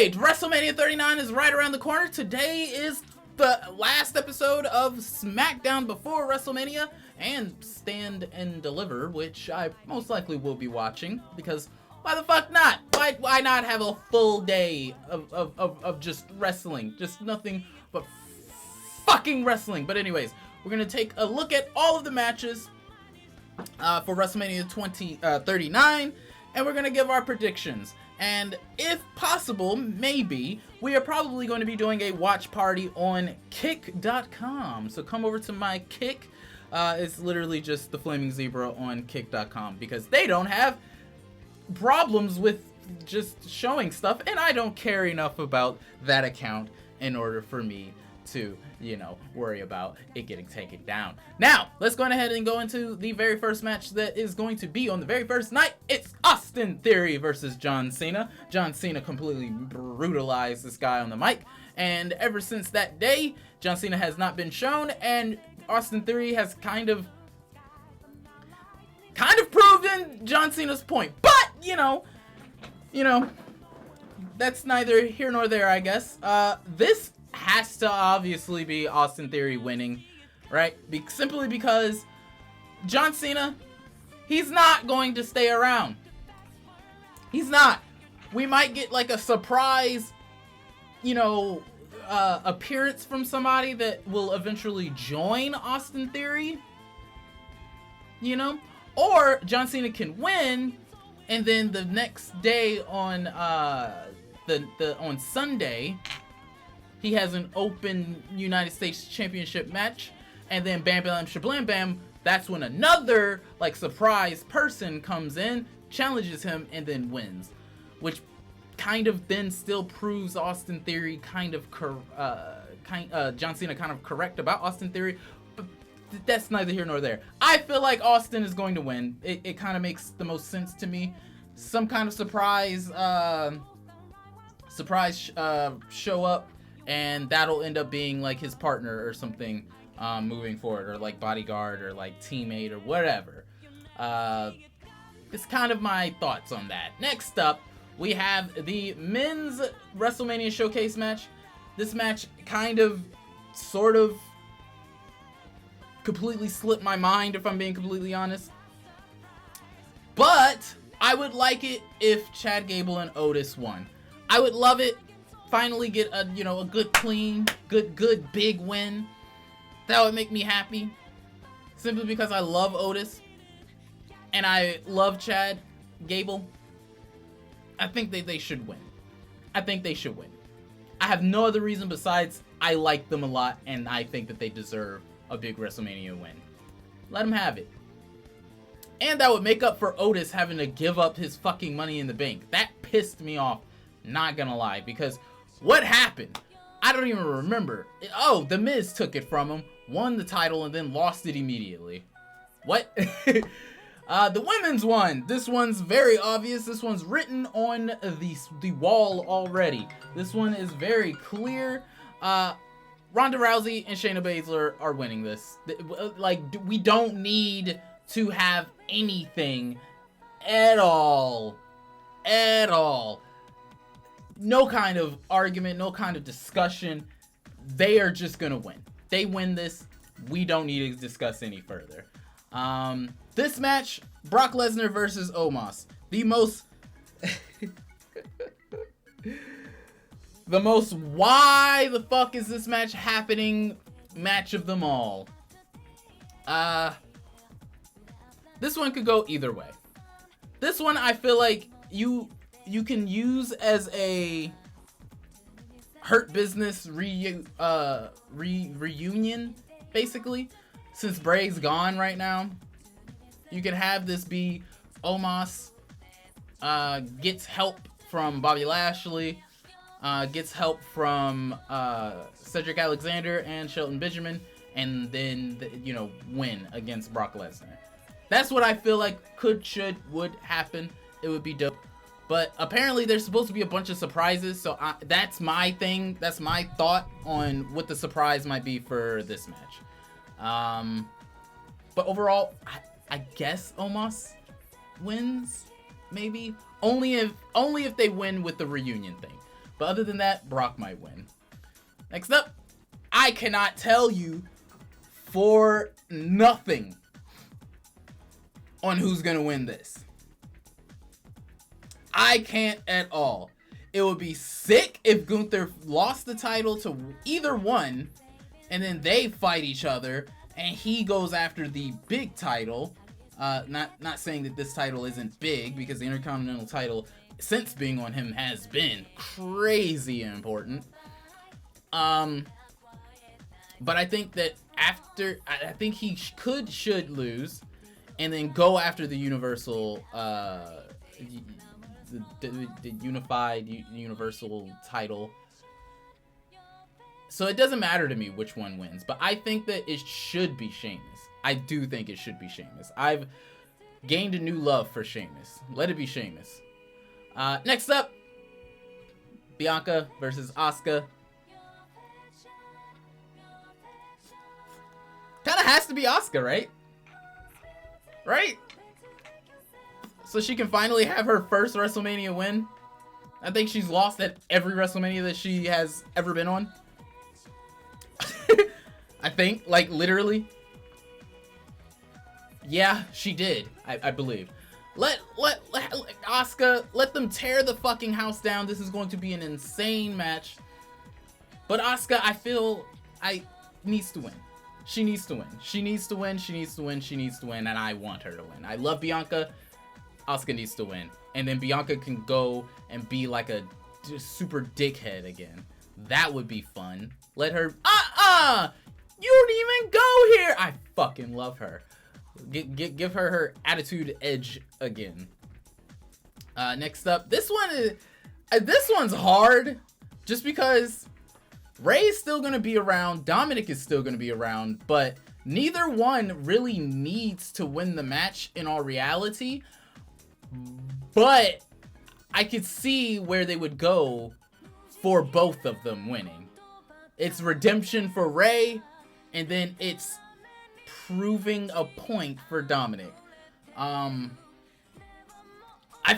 right, WrestleMania 39 is right around the corner. Today is the last episode of SmackDown before WrestleMania and Stand and Deliver, which I most likely will be watching because why the fuck not? Why not have a full day of just wrestling? Just nothing but fucking wrestling. But anyways, we're going to take a look at all of the matches for WrestleMania 39, and we're going to give our predictions. And if possible, maybe, we are probably going to be doing a watch party on Kick.com. So come over to my Kick. It's literally just TheFlamingZebra on Kick.com because they don't have problems with just showing stuff, and I don't care enough about that account in order for me to, worry about it getting taken down. Now, let's go ahead and go into the very first match that is going to be on the very first night. It's Austin Theory versus John Cena. John Cena completely brutalized this guy on the mic, and ever since that day, John Cena has not been shown, and Austin Theory has kind of proven John Cena's point. But, that's neither here nor there, I guess. This has to obviously be Austin Theory winning, right? Simply because John Cena, he's not going to stay around. He's not. We might get like a surprise, appearance from somebody that will eventually join Austin Theory, or John Cena can win, and then the next day on on Sunday, he has an open United States Championship match, and then bam bam shablam bam, that's when another surprise person comes in, challenges him, and then wins, which kind of then still proves Austin Theory John Cena kind of correct about Austin Theory, but that's neither here nor there. I feel like Austin is going to win. It kind of makes the most sense to me. Some kind of surprise show up, and that'll end up being like his partner or something moving forward, or like bodyguard or like teammate or whatever. It's kind of my thoughts on that. Next up, we have the men's WrestleMania Showcase match. This match sort of completely slipped my mind, if I'm being completely honest. But I would like it if Chad Gable and Otis won. I would love it. Finally get a good clean, good big win. That would make me happy. Simply because I love Otis and I love Chad Gable. I think they should win. I think they should win. I have no other reason besides I like them a lot and I think that they deserve a big WrestleMania win. Let them have it. And that would make up for Otis having to give up his fucking Money in the Bank. That pissed me off, not gonna lie, because what happened? I don't even remember. Oh, The Miz took it from him, won the title, and then lost it immediately. What? The women's one. This one's very obvious. This one's written on the wall already. This one is very clear. Ronda Rousey and Shayna Baszler are winning this. We don't need to have anything at all. At all. No kind of argument, no kind of discussion. They are just gonna win. They win this. We don't need to discuss any further. This match, Brock Lesnar versus Omos. The most why the fuck is this match happening match of them all. This one could go either way. This one I feel like you can use as a Hurt Business reunion, basically, since Bray's gone right now. You can have this be Omos gets help from Bobby Lashley, gets help from Cedric Alexander and Shelton Benjamin, and then win against Brock Lesnar. That's what I feel like would happen. It would be dope. But apparently there's supposed to be a bunch of surprises, so that's my thing. That's my thought on what the surprise might be for this match. But overall, I guess Omos wins, maybe. Only if they win with the reunion thing. But other than that, Brock might win. Next up, I cannot tell you for nothing on who's gonna win this. I can't at all. It would be sick if Gunther lost the title to either one, and then they fight each other, and he goes after the big title. Not saying that this title isn't big, because the Intercontinental title, since being on him, has been crazy important. But I think that I think he should lose, and then go after the Universal, the unified Universal title. So it doesn't matter to me which one wins, but I think that it should be Sheamus. I do think it should be Sheamus. I've gained a new love for Sheamus. Let it be Sheamus. Next up, Bianca versus Asuka. Kind of has to be Asuka, right? Right? So she can finally have her first WrestleMania win. I think she's lost at every WrestleMania that she has ever been on. I think, like, literally. Yeah, she did. I believe. Let Asuka, let them tear the fucking house down. This is going to be an insane match. But Asuka, I feel, needs to win. She needs to win. She needs to win. She needs to win. She needs to win. And I want her to win. I love Bianca. Asuka needs to win. And then Bianca can go and be like a super dickhead again. That would be fun. Let her... You don't even go here! I fucking love her. Give her her attitude edge again. Next up, this one's hard, just because Ray's still gonna be around, Dominic is still gonna be around, but neither one really needs to win the match in all reality. But I could see where they would go for both of them winning. It's redemption for Ray, and then it's proving a point for Dominic. I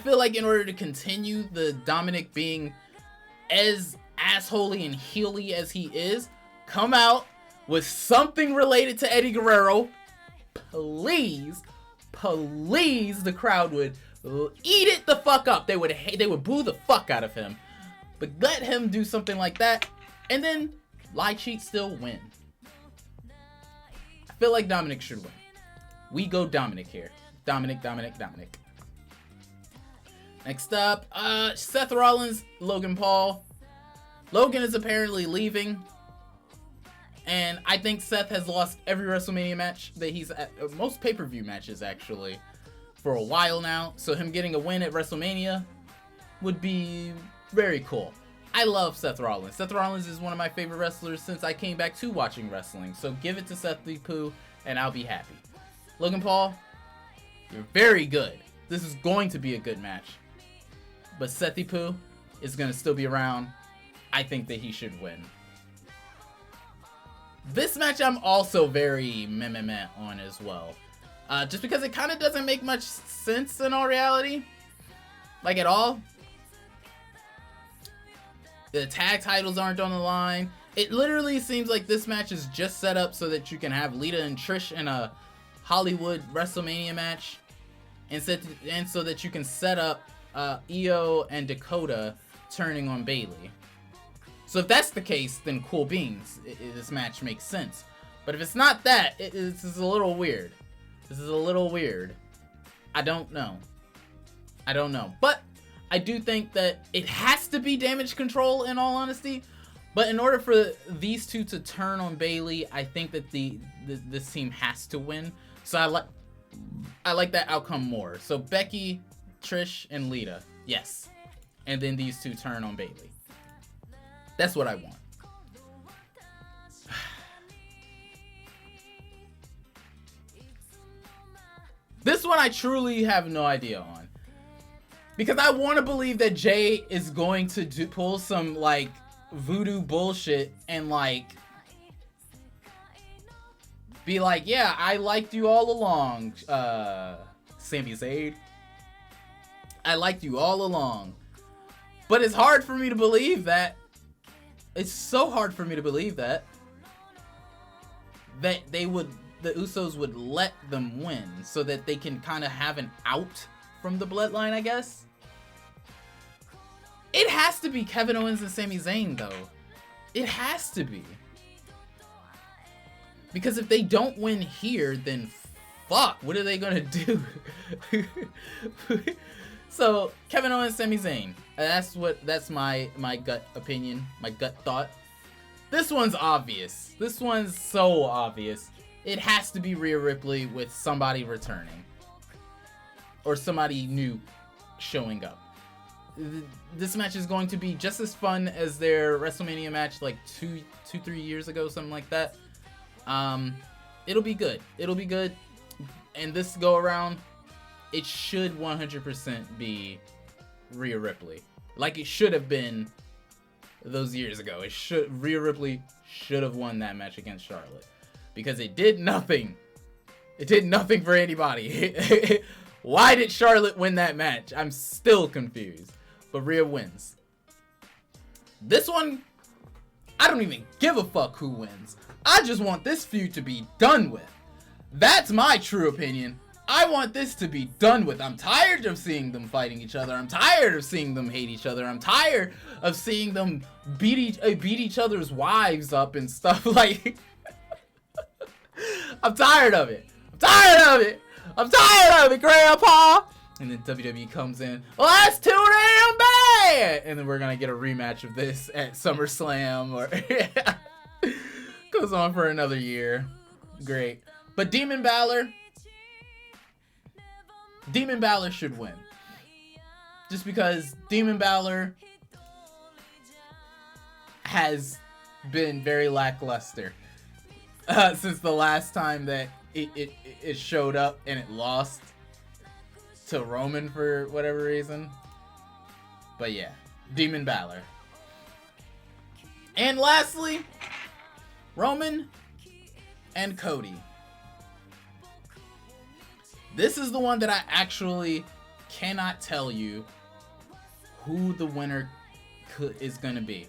feel like in order to continue the Dominic being as assholey and heely as he is, come out with something related to Eddie Guerrero. Please, the crowd would eat it the fuck up. They would boo the fuck out of him. But let him do something like that, and then Lie Cheat still win. I feel like Dominic should win. We go Dominic here. Dominic. Next up, Seth Rollins, Logan Paul. Logan is apparently leaving. And I think Seth has lost every WrestleMania match that he's at, most pay-per-view matches actually, for a while now. So him getting a win at WrestleMania would be very cool. I love Seth Rollins. Seth Rollins is one of my favorite wrestlers since I came back to watching wrestling. So give it to Seth the Pooh and I'll be happy. Logan Paul, you're very good. This is going to be a good match. But Seth the Pooh is going to still be around. I think that he should win. This match I'm also very meh on as well. Just because it kind of doesn't make much sense in all reality. Like at all. The tag titles aren't on the line. It literally seems like this match is just set up so that you can have Lita and Trish in a Hollywood WrestleMania match. And so that you can set up Io and Dakota turning on Bayley. So if that's the case, then cool beans. This match makes sense. But if it's not that, this is a little weird. This is a little weird. I don't know. But I do think that it has to be Damage Control in all honesty. But in order for these two to turn on Bayley, I think that this team has to win. So I like that outcome more. So Becky, Trish, and Lita. Yes. And then these two turn on Bayley. That's what I want. This one I truly have no idea on. Because I want to believe that Jay is going to pull some, like, voodoo bullshit and, like, be like, yeah, I liked you all along, Sami Zayn. I liked you all along. But it's hard for me to believe that. It's so hard for me to believe that the Usos would let them win so that they can kind of have an out from the bloodline, I guess. It has to be Kevin Owens and Sami Zayn, though. It has to be. Because if they don't win here, then fuck, what are they gonna do? So, Kevin Owens, Sami Zayn. That's my gut opinion, my gut thought. This one's obvious. This one's so obvious. It has to be Rhea Ripley with somebody returning. Or somebody new showing up. This match is going to be just as fun as their WrestleMania match like 3 years ago, something like that. It'll be good. It'll be good. And this go around, it should 100% be Rhea Ripley. Like it should have been those years ago. Rhea Ripley should have won that match against Charlotte. Because it did nothing. It did nothing for anybody. Why did Charlotte win that match? I'm still confused. But Rhea wins. This one, I don't even give a fuck who wins. I just want this feud to be done with. That's my true opinion. I want this to be done with. I'm tired of seeing them fighting each other. I'm tired of seeing them hate each other. I'm tired of seeing them beat each other's wives up and stuff like. I'm tired of it. I'm tired of it. I'm tired of it, Grandpa. And then WWE comes in. Well, that's too damn bad. And then we're gonna get a rematch of this at SummerSlam, or goes on for another year. Great. But Demon Balor should win. Just because Demon Balor has been very lackluster since the last time that it showed up and it lost to Roman for whatever reason. But yeah, Demon Balor. And lastly, Roman and Cody. This is the one that I actually cannot tell you who the winner is going to be.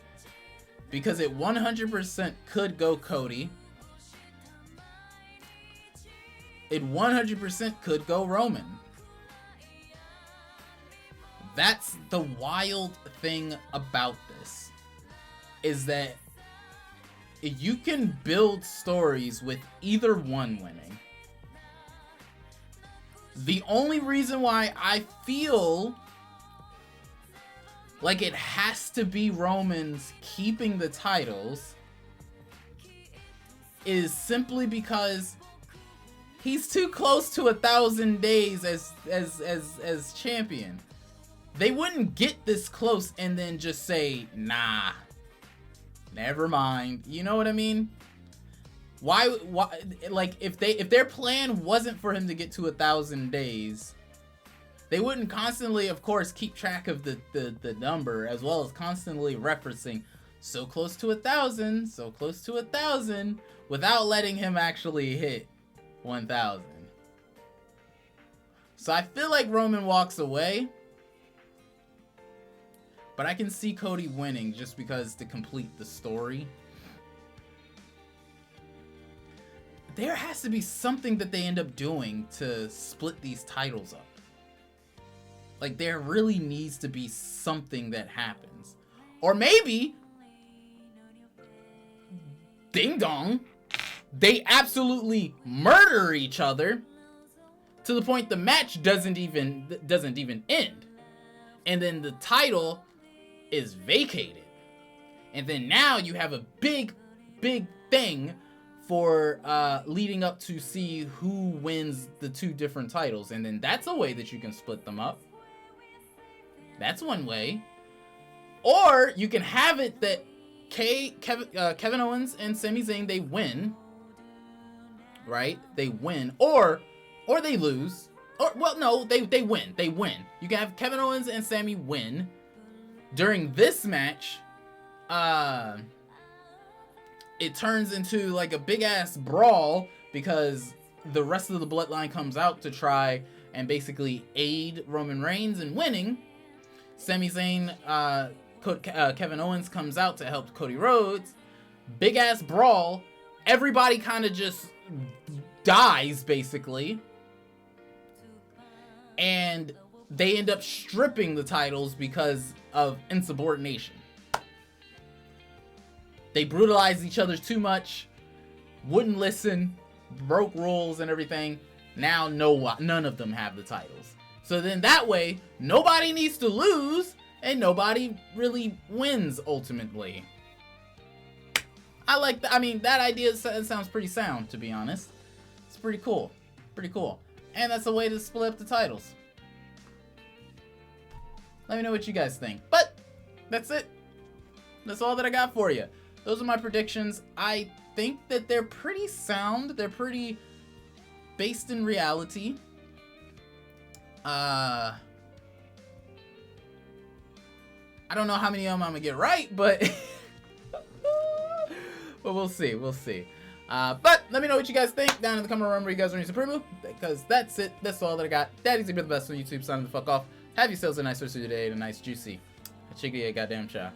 Because it 100% could go Cody. It 100% could go Roman. That's the wild thing about this. Is that you can build stories with either one winning. The only reason why I feel like it has to be Roman's keeping the titles is simply because he's too close to 1,000 days as champion. They wouldn't get this close and then just say, nah, never mind. You know what I mean? Why like if their plan wasn't for him to get to 1,000 days, they wouldn't constantly, of course, keep track of the number, as well as constantly referencing so close to 1,000, so close to 1,000, without letting him actually hit 1,000. So I feel like Roman walks away, but I can see Cody winning just because to complete the story. There has to be something that they end up doing to split these titles up. Like, there really needs to be something that happens. Or maybe, ding dong, they absolutely murder each other to the point the match doesn't even end. And then the title is vacated. And then now you have a big thing for leading up to see who wins the two different titles. And then that's a way that you can split them up. That's one way. Or you can have it that Kevin Owens and Sami Zayn, they win. Right? They win. Or they lose. Or, well, no, they win. They win. You can have Kevin Owens and Sami win. During this match, it turns into like a big ass brawl because the rest of the bloodline comes out to try and basically aid Roman Reigns in winning. Sami Zayn, Kevin Owens comes out to help Cody Rhodes. Big ass brawl. Everybody kind of just dies, basically. And they end up stripping the titles because of insubordination. They brutalized each other too much, wouldn't listen, broke rules and everything. Now none of them have the titles. So then that way, nobody needs to lose, and nobody really wins ultimately. I like that. I mean, that idea sounds pretty sound, to be honest. It's pretty cool. Pretty cool. And that's a way to split up the titles. Let me know what you guys think. But that's it. That's all that I got for you. Those are my predictions. I think that they're pretty sound. They're pretty based in reality. I don't know how many of them I'm gonna get right, but but we'll see. We'll see. But let me know what you guys think down in the comment. Remember, you guys are need Supremo, because that's it. That's all that I got. Daddy's gonna be the best on YouTube. Signing the fuck off. Have yourselves a nice rest of your day and a nice juicy chickadee goddamn chow.